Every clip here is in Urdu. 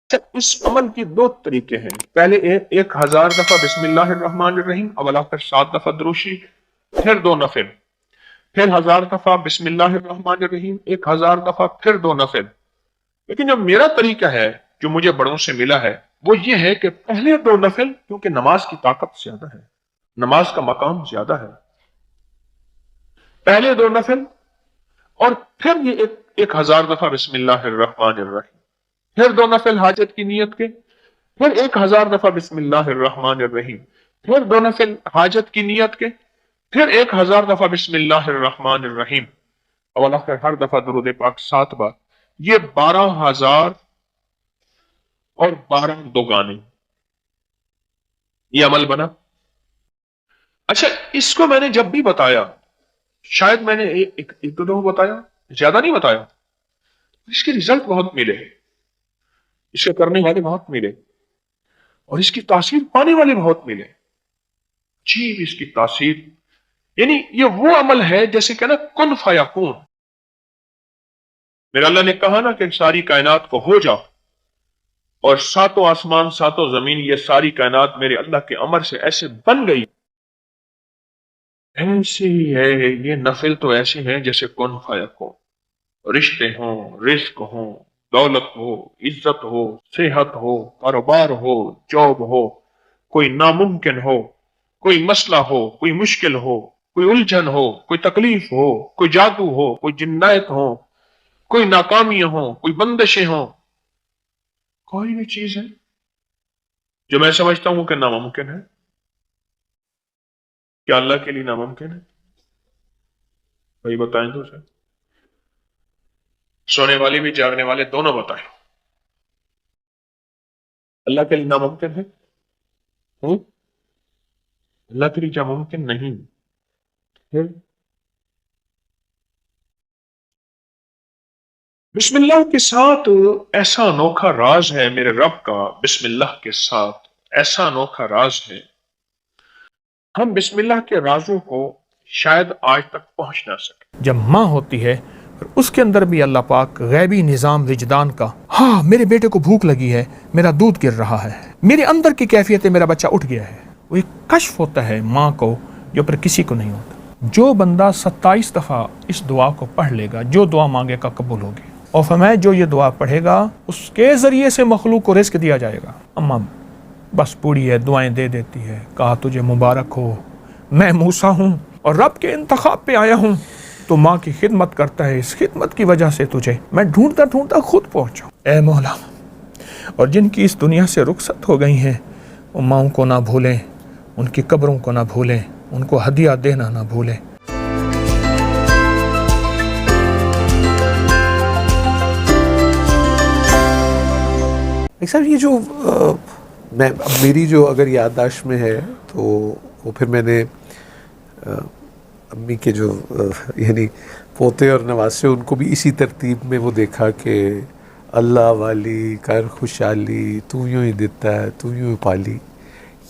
اچھا، اس عمل کی دو طریقے ہیں. پہلے 1000 دفعہ بسم اللہ الرحمن الرحیم، اولا پھر 7 دفعہ دروشی، پھر 2 نفل، پھر 1000 دفعہ بسم اللہ الرحمن الرحیم، 1000 دفعہ پھر 2 نفل. لیکن جو میرا طریقہ ہے، جو مجھے بڑوں سے ملا ہے، وہ یہ ہے کہ پہلے 2 نفل، کیونکہ نماز کی طاقت زیادہ ہے، نماز کا مقام زیادہ ہے، پہلے 2 نفل اور پھر یہ 1000 دفعہ بسم اللہ الرحمن الرحیم، پھر 2 نفل حاجت کی نیت کے، پھر 1000 دفعہ بسم اللہ الرحمن الرحیم، پھر 2 نفل حاجت کی نیت کے، پھر 1000 دفعہ بسم اللہ الرحمن الرحیم، اور آخر ہر دفعہ درود پاک 7 بار. یہ 12,000 اور 12 دوگانے، یہ عمل بنا. اچھا، اس کو میں نے جب بھی بتایا، شاید میں نے ایک دو دفعہ بتایا، زیادہ نہیں بتایا، اس کے رزلٹ بہت ملے، اس کے کرنے والے بہت ملے، اور اس کی تاثیر پانے والے بہت ملے. عجیب اس کی تاثیر. یعنی یہ وہ عمل ہے جیسے کہ نا کن فیکون. میرے اللہ نے کہا نا کہ ساری کائنات کو ہو جا، اور 7 آسمان 7 زمین، یہ ساری کائنات میرے اللہ کے امر سے ایسے بن گئی. ایسی ہے یہ نفل، تو ایسے ہیں جیسے کن فیکون. رشتے ہوں، رزق ہوں، دولت ہو، عزت ہو، صحت ہو، کاروبار ہو، جاب ہو، کوئی ناممکن ہو، کوئی مسئلہ ہو، کوئی مشکل ہو، کوئی الجھن ہو، کوئی تکلیف ہو، کوئی جادو ہو، کوئی جنایت ہو، کوئی ناکامیاں ہوں، کوئی بندشیں ہوں، کوئی بھی چیز ہے جو میں سمجھتا ہوں کہ ناممکن ہے، کیا اللہ کے لیے ناممکن ہے؟ بھائی بتائیں تو اسے. سونے والے بھی جاگنے والے دونوں بتائیں، اللہ کے لیے ناممکن ہے؟ اللہ کے لیے کیا ممکن نہیں؟ بسم اللہ کے ساتھ ایسا انوکھا راز ہے میرے رب کا، بسم اللہ کے ساتھ ایسا انوکھا راز ہے، ہم بسم اللہ کے رازوں کو شاید آج تک پہنچ نہ سکے. جب ماں ہوتی ہے اس کے اندر بھی اللہ پاک غیبی نظام وجدان کا، ہاں میرے بیٹے کو بھوک لگی ہے، میرا دودھ گر رہا ہے، میرے اندر کی کیفیت ہے، میرا بچہ اٹھ گیا ہے، وہ ایک کشف ہوتا ہے ماں کو جو پر کسی کو نہیں ہوتا. جو بندہ 27 دفعہ اس دعا کو پڑھ لے گا، جو دعا مانگے گا قبول ہوگی، اور فرمایا جو یہ دعا پڑھے گا اس کے ذریعے سے مخلوق کو رزق دیا جائے گا. اماں بس پوری ہے، دعائیں دے دیتی ہے، کہا تجھے مبارک ہو، میں موسیٰ ہوں اور رب کے انتخاب پہ آیا ہوں، تو ماں کی خدمت کرتا ہے، اس خدمت کی وجہ سے تجھے میں ڈھونڈتا ڈھونڈتا خود پہنچا. اے مولا، اور جن کی اس دنیا سے رخصت ہو گئی ہیں، وہ ماؤں کو نہ بھولیں، ان کی قبروں کو نہ بھولیں، ان کو ہدیہ دینا نہ بھولیں. صاحب یہ جو میں میری جو اگر یادداشت میں ہے تو وہ پھر میں نے امی کے جو یعنی پوتے اور نواسے، ان کو بھی اسی ترتیب میں وہ دیکھا کہ اللہ والی کر خوشحالی، تو یوں ہی دیتا ہے، تو یوں ہی پالی.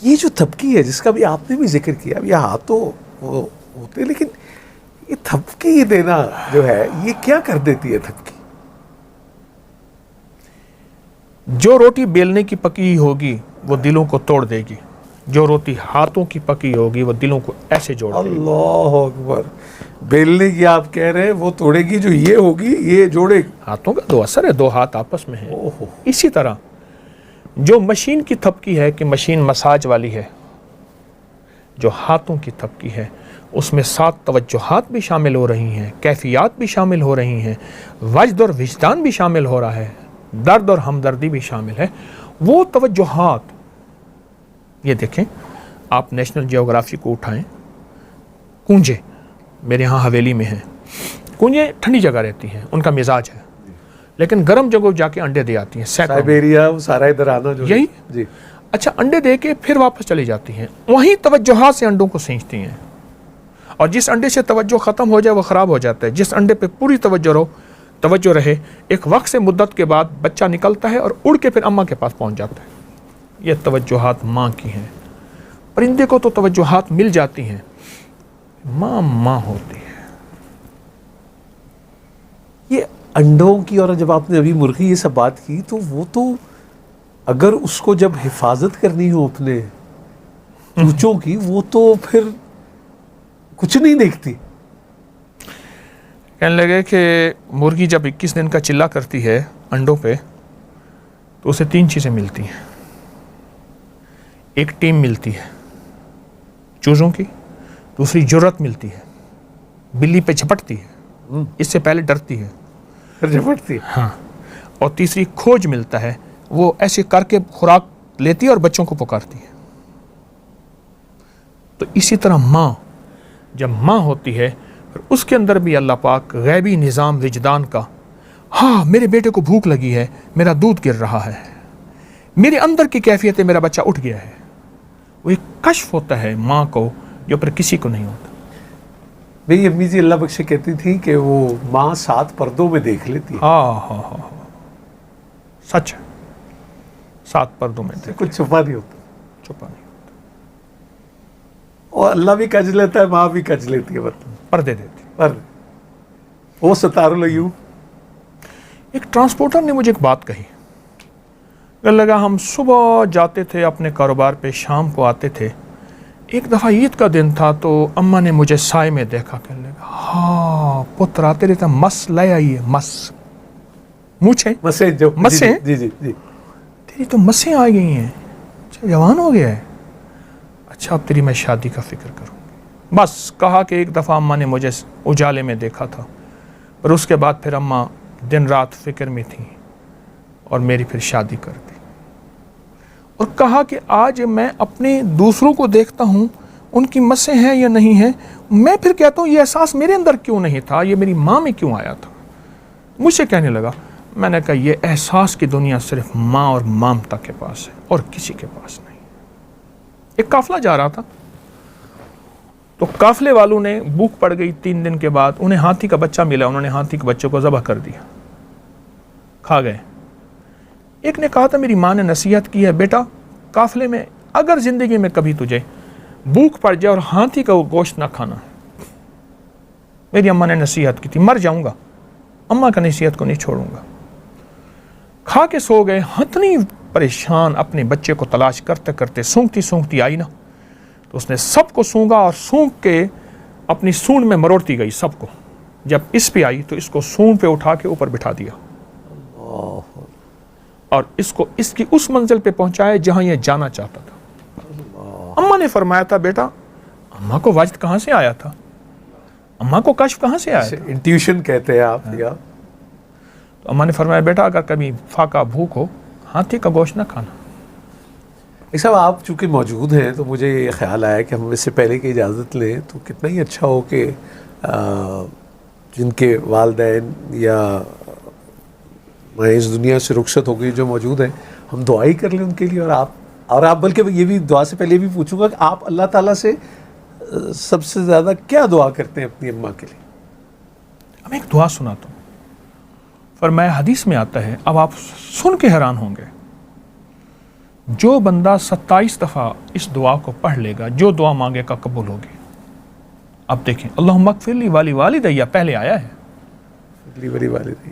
یہ جو تھپکی ہے جس کا بھی آپ نے بھی ذکر کیا، اب یہ ہاتھوں وہ ہوتے، لیکن یہ تھپکی دینا جو ہے یہ کیا کر دیتی ہے تھپکی؟ جو روٹی بیلنے کی پکی ہوگی وہ دلوں کو توڑ دے گی، جو روٹی ہاتھوں کی پکی ہوگی وہ دلوں کو ایسے جوڑ دے گی. اللہ اکبر. بیلنے کی آپ کہہ رہے ہیں وہ توڑے گی، جو یہ ہوگی یہ جوڑے گی. ہاتھوں کا 2 اثر ہے، 2 ہاتھ آپس میں ہیں. اسی طرح جو مشین کی تھپکی ہے کہ مشین مساج والی ہے، جو ہاتھوں کی تھپکی ہے اس میں 7 توجہات بھی شامل ہو رہی ہیں، کیفیات بھی شامل ہو رہی ہیں، وجد اور وجدان بھی شامل ہو رہا ہے، درد اور ہمدردی بھی شامل ہے. وہ توجہات، یہ دیکھیں آپ نیشنل جیوگرافی کو اٹھائیں، کونجے میرے ہاں حویلی میں ہیں، کونجے ٹھنڈی جگہ رہتی ہیں، ان کا مزاج ہے، لیکن گرم جگہ جا کے انڈے دے آتی ہیں، سائبیریا، وہ سارا ادھر آنا جو یہی جی. اچھا، انڈے دے کے پھر واپس چلی جاتی ہیں، وہیں توجہات سے انڈوں کو سینچتی ہیں، اور جس انڈے سے توجہ ختم ہو جائے وہ خراب ہو جاتا ہے، جس انڈے پہ پوری توجہ رہے، ایک وقت سے مدت کے بعد بچہ نکلتا ہے اور اڑ کے پھر اماں کے پاس پہنچ جاتا ہے. یہ توجہات ماں کی ہیں. پرندے کو تو توجہات مل جاتی ہیں، ماں ہوتی ہے. یہ انڈوں کی، اور جب آپ نے ابھی مرغی یہ سب بات کی تو وہ تو اگر اس کو جب حفاظت کرنی ہو اپنے چوچوں کی، وہ تو پھر کچھ نہیں دیکھتی. کہنے لگے کہ مرغی جب 21 دن کا چلا کرتی ہے انڈوں پہ تو اسے 3 چیزیں ملتی ہیں. ایک ٹیم ملتی ہے چوزوں کی، دوسری جرت ملتی ہے، بلی پہ جھپٹتی ہے، اس سے پہلے ڈرتی ہے، پھر جھپٹتی. ہاں، اور تیسری کھوج ملتا ہے، وہ ایسے کر کے خوراک لیتی ہے اور بچوں کو پکارتی ہے. تو اسی طرح ماں جب ماں ہوتی ہے پھر اس کے اندر بھی اللہ پاک غیبی نظام وجدان کا، ہاں میرے بیٹے کو بھوک لگی ہے، میرا دودھ گر رہا ہے، میرے اندر کی کیفیت ہے، میرا بچہ اٹھ گیا ہے. وہ ایک کشف ہوتا ہے ماں کو جو پھر کسی کو نہیں ہوتا. میری امی جی اللہ بخشے کہتی تھی کہ وہ ماں 7 پردوں میں دیکھ لیتی ہے. ہاں ہاں ہاں ہاں، سچ ہے. 7 پردوں میں دیکھ، کچھ چھپا نہیں ہوتا. چھپا نہیں، اور اللہ بھی کج لیتا ہے، ماں بھی کج لیتی ہے. پردے دیتی. پر وہ ستار العیوب. ایک ٹرانسپورٹر نے مجھے ایک بات کہی. کہنے لگا ہم صبح جاتے تھے اپنے کاروبار پہ، شام کو آتے تھے. ایک دفعہ عید کا دن تھا تو اماں نے مجھے سائے میں دیکھا. کہنے لگا ہاں پتر آتے رہتا، مس لے آئیے، مس مونچھیں، مسیں جو مسیں؟ جی جی جی. تیری تو مسیں آ گئی ہیں، اچھا جوان ہو گیا ہے، اچھا اب تیری میں شادی کا فکر کروں گی. بس کہا کہ ایک دفعہ اماں نے مجھے اجالے میں دیکھا تھا، پر اس کے بعد پھر اماں دن رات فکر میں تھیں اور میری پھر شادی کر دی. اور کہا کہ آج میں اپنے دوسروں کو دیکھتا ہوں، ان کی مسیں ہیں یا نہیں ہیں، میں پھر کہتا ہوں یہ احساس میرے اندر کیوں نہیں تھا، یہ میری ماں میں کیوں آیا تھا. مجھ سے کہنے لگا، میں نے کہا یہ احساس کی دنیا صرف ماں اور مامتا کے پاس ہے اور کسی کے پاس نہیں. ایک قافلہ جا رہا تھا تو قافلے والوں نے بھوک پڑ گئی 3 دن کے بعد، انہیں ہاتھی کا بچہ ملا، انہوں نے ہاتھی کے بچے کو ذبح کر دیا، کھا گئے. ایک نے کہا تھا میری ماں نے نصیحت کی ہے، بیٹا قافلے میں اگر زندگی میں کبھی تجھے بھوک پڑ جائے اور ہاتھی کا گوشت نہ کھانا. میری اماں نے نصیحت کی تھی، مر جاؤں گا اماں کا نصیحت کو نہیں چھوڑوں گا. کھا کے سو گئے. اتنی پریشان اپنے بچے کو تلاش کرتے کرتے سونگتی سونگتی آئی نا، تو اس نے سب کو سونگا اور سونگ کے اپنی سونڈ میں مروڑتی گئی سب کو. جب اس پہ آئی تو اس کو سونڈ پہ اٹھا کے اوپر بٹھا دیا اور اس کو اس کی اس منزل پہ پہنچایا جہاں یہ جانا چاہتا تھا. اماں نے فرمایا تھا بیٹا، اماں کو وجد کہاں سے آیا تھا، اماں کو کشف کہاں سے آیا تھا. انٹیوشن کہتے ہیں آپ. یا تو اماں نے فرمایا بیٹا اگر کبھی فاقہ بھوک ہو ہاتھی کا گوشت نہ کھانا. صاحب آپ چونکہ موجود ہیں تو مجھے یہ خیال آیا کہ ہم اس سے پہلے کہ اجازت لیں تو کتنا ہی اچھا ہو کہ جن کے والدین یا میں اس دنیا سے رخصت ہو گئی جو موجود ہیں، ہم دعا ہی کر لیں ان کے لیے. اور آپ بلکہ یہ بھی دعا سے پہلے بھی پوچھوں گا کہ آپ اللہ تعالیٰ سے سب سے زیادہ کیا دعا کرتے ہیں اپنی اماں کے لیے؟ اب ایک دعا سناتا ہوں، فرمایا حدیث میں آتا ہے، اب آپ سن کے حیران ہوں گے، جو بندہ 27 دفعہ اس دعا کو پڑھ لے گا، جو دعا مانگے گا قبول ہوگی. اب دیکھیں، اللہم اغفر لی والی والدیہ پہلے آیا ہے،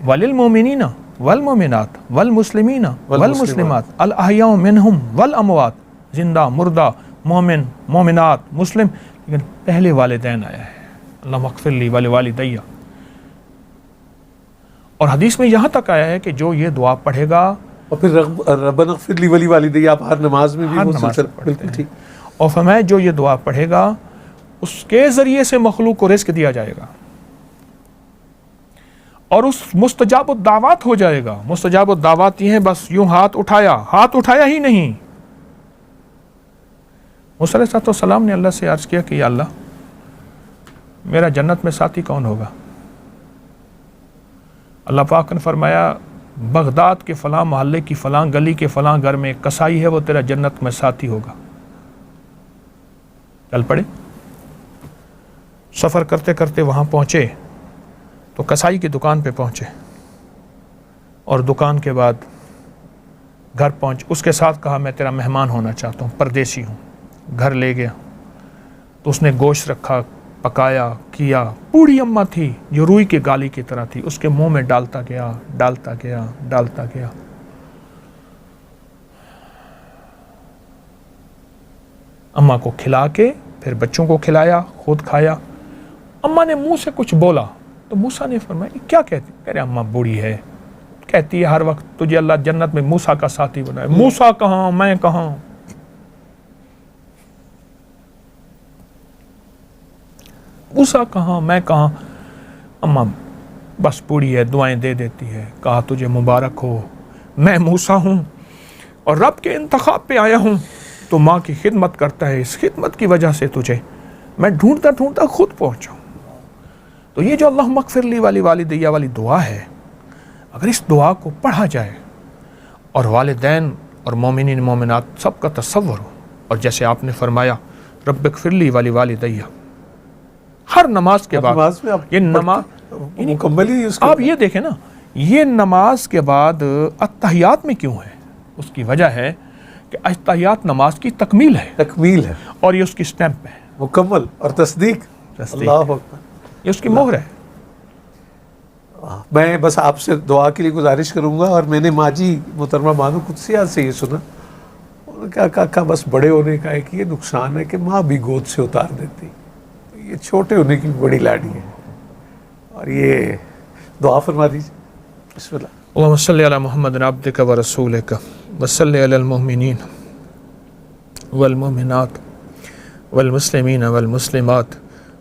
وللمؤمنین والمؤمنات والمسلمین والمسلمات الاحیاء منہم والاموات، زندہ مردہ مومن مومنات مسلم، لیکن پہلے والدین آیا ہے، اللہم اغفر لی والی والدیہ. اور حدیث میں یہاں تک آیا ہے کہ جو یہ دعا پڑھے گا، اور پھر ربنا اغفر لی ولی والدی آپ ہر نماز میں بھی ہر وہ نماز سلسلہ پڑھتے بالکل ہیں. ٹھیک. اور فرمایا جو یہ دعا پڑھے گا اس کے ذریعے سے مخلوق کو رزق دیا جائے گا اور اس مستجاب الدعوات ہو جائے گا. مستجاب الدعوات یہ ہیں، بس یوں ہاتھ اٹھایا ہی نہیں. موسیٰ علیہ السلام نے اللہ سے عرض کیا کہ یا اللہ میرا جنت میں ساتھی کون ہوگا؟ اللہ پاک نے فرمایا بغداد کے فلاں محلے کی فلاں گلی کے فلاں گھر میں کسائی ہے، وہ تیرا جنت میں ساتھی ہوگا. چل پڑے، سفر کرتے کرتے وہاں پہنچے تو کسائی کی دکان پہ پہنچے اور دکان کے بعد گھر پہنچ، اس کے ساتھ کہا میں تیرا مہمان ہونا چاہتا ہوں، پردیسی ہوں. گھر لے گیا تو اس نے گوشت رکھا، پکایا کیا. بوڑھی اماں تھی جو روئی کی گالی کی طرح تھی، اس کے منہ میں ڈالتا گیا. اماں کو کھلا کے پھر بچوں کو کھلایا، خود کھایا۔ اماں نے منہ سے کچھ بولا تو موسیٰ نے فرمایا یہ کیا کہتی؟ کہہ رہے اماں بوڑھی ہے، کہتی ہے ہر وقت تجھے اللہ جنت میں موسیٰ کا ساتھی بنائے۔ موسیٰ کہاں، میں کہاں؟ موسیٰ کہاں، میں کہاں؟ اماں بس بوڑھی ہے، دعائیں دے دیتی ہے۔ کہا تجھے مبارک ہو، میں موسیٰ ہوں اور رب کے انتخاب پہ آیا ہوں، تو ماں کی خدمت کرتا ہے، اس خدمت کی وجہ سے تجھے میں ڈھونڈتا ڈھونڈتا خود پہنچا ہوں۔ تو یہ جو اللہم اغفر لی والی والدیہ والی دعا ہے، اگر اس دعا کو پڑھا جائے اور والدین اور مومنین مومنات سب کا تصور ہو، اور جیسے آپ نے فرمایا رب اغفر لی والی والدیہ، ہر نماز کے بعد نماز میں آپ یہ نماز مکمل ہی اس آپ یہ دیکھیں نا، یہ نماز کے بعد اتحیات میں کیوں ہے؟ اس کی وجہ ہے کہ اتحیات نماز کی تکمیل ہے تکمیل ہے، اور یہ اس کی سٹیمپ ہے، مکمل اور تصدیق۔ اللہ اکبر۔ یہ اس کی مہر ہے۔ میں بس آپ سے دعا کے لیے گزارش کروں گا، اور میں نے ماجی محترمہ بانو قدسیہ سے یہ سنا، انہوں نے کہا کاکا بس بڑے ہونے کا ایک یہ نقصان ہے کہ ماں بھی گود سے اتار دیتی، یہ چھوٹے ہونے کی بڑی لاڈی ہے۔ اور یہ دعا فرما دیجیے، بسم اللہ۔ اللہم صلی علی محمد عبدک و رسولک وصلی علی المؤمنین والمؤمنات والمسلمین والمسلمات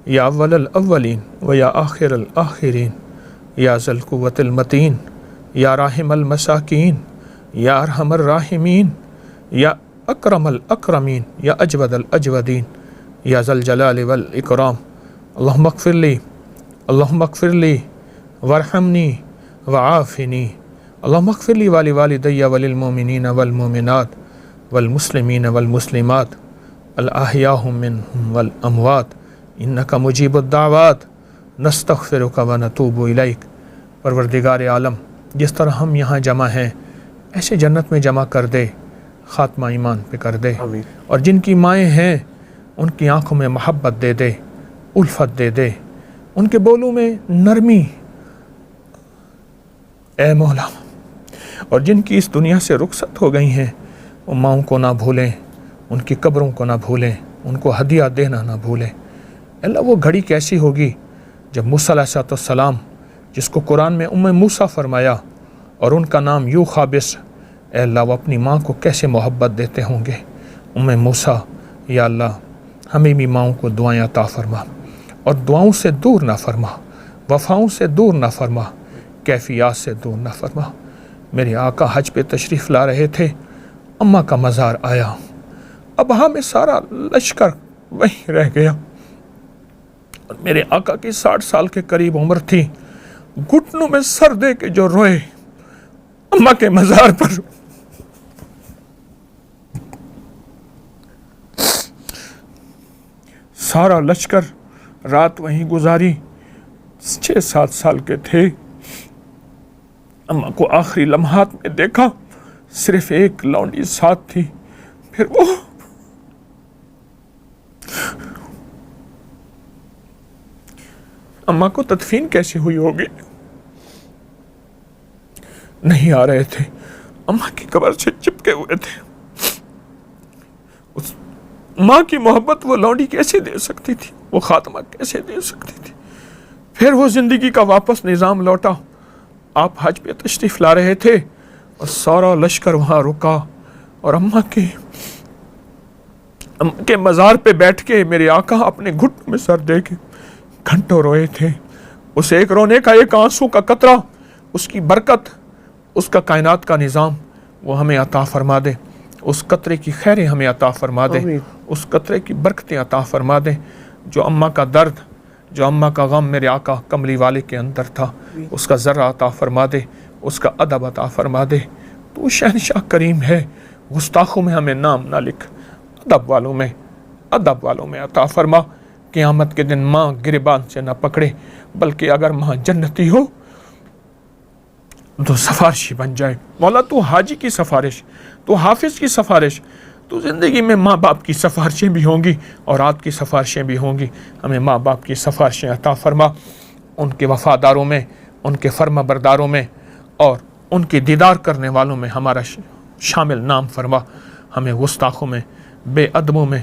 یا اول الاولین و یا آخر الآخرین یا ذی القوۃ المتین یا راحم المساکین یا ارحم الراحمین یا اکرم الاکرمین یا اجود الاجودین یا ذی الجلال والاکرام۔ اللہم اغفر لی، اللہم اغفر لی وارحمنی وعافنی، اللہم اغفر لی والی والدیہ وللمؤمنین والمؤمنات والمسلمین والمسلمات الاحیاء منہم والاموات انک مجیب الدعوات نستغفرک ونتوب الیک۔ پروردگار عالم، جس طرح ہم یہاں جمع ہیں ایسے جنت میں جمع کر دے، خاتمہ ایمان پہ کر دے، آمین۔ اور جن کی مائیں ہیں ان کی آنکھوں میں محبت دے دے، الفت دے دے، ان کے بولوں میں نرمی، اے مولا۔ اور جن کی اس دنیا سے رخصت ہو گئی ہیں وہ ماؤں کو نہ بھولیں، ان کی قبروں کو نہ بھولیں، ان کو ہدیہ دینا نہ بھولیں۔ اللہ وہ گھڑی کیسی ہوگی جب موسیٰ علیہ السلام، جس کو قرآن میں موسیٰ فرمایا اور ان کا نام یوں خابص، اے اللہ وہ اپنی ماں کو کیسے محبت دیتے ہوں گے۔ موسیٰ، یا اللہ ہمیں بھی ماؤں کو دعائیں عطا فرما، اور دعاؤں سے دور نہ فرما، وفاؤں سے دور نہ فرما، کیفیات سے دور نہ فرما۔ میرے آقا حج پہ تشریف لا رہے تھے، اماں کا مزار آیا، ابہا میں سارا لشکر وہیں رہ گیا، اور میرے آقا کی 60 سال کے قریب عمر تھی، گھٹنوں میں سر دے کے جو روئے اماں کے مزار پر۔ سارا لشکر رات وہیں گزاری، 6-7 سال کے تھے، اماں کو آخری لمحات میں دیکھا، صرف ایک لونڈی ساتھ تھی، پھر وہ اماں کو تدفین کیسے ہوئی ہوگی؟ نہیں آ رہے تھے، اماں کی قبر سے چپکے ہوئے تھے۔ اس ماں کی محبت وہ لونڈی کیسے دے سکتی تھی؟ وہ خاتمہ کیسے دے سکتی تھی؟ پھر وہ زندگی کا واپس نظام لوٹا۔ آپ حج پہ تشریف لا رہے تھے اور سارا لشکر وہاں رکا، اور اماں کے مزار پہ بیٹھ کے میرے آقا اپنے گھٹنوں میں سر دے کے گھنٹوں روئے تھے۔ اس ایک رونے کا، ایک آنسو کا قطرہ، اس کی برکت، اس کا کائنات کا نظام وہ ہمیں عطا فرما دے، اس قطرے کی خیریں ہمیں عطا فرما دے، اس قطرے کی برکتیں عطا فرما دے۔ جو اماں کا درد، جو اماں کا غم میرے آقا کملی والے کے اندر تھا، اس کا ذرہ عطا فرما دے، اس کا ادب عطا فرما دے۔ تو شہنشاہ کریم ہے، گستاخوں میں ہمیں نام نہ لکھ، ادب والوں میں عطا فرما۔ قیامت کے دن ماں گریبان سے نہ پکڑے، بلکہ اگر ماں جنتی ہو تو سفارشی بن جائے۔ مولا تو حاجی کی سفارش، تو حافظ کی سفارش، تو زندگی میں ماں باپ کی سفارشیں بھی ہوں گی اور رات کی سفارشیں بھی ہوں گی۔ ہمیں ماں باپ کی سفارشیں عطا فرما، ان کے وفاداروں میں، ان کے فرما برداروں میں، اور ان کی دیدار کرنے والوں میں ہمارا شامل نام فرما۔ ہمیں گستاخوں میں، بے ادبوں میں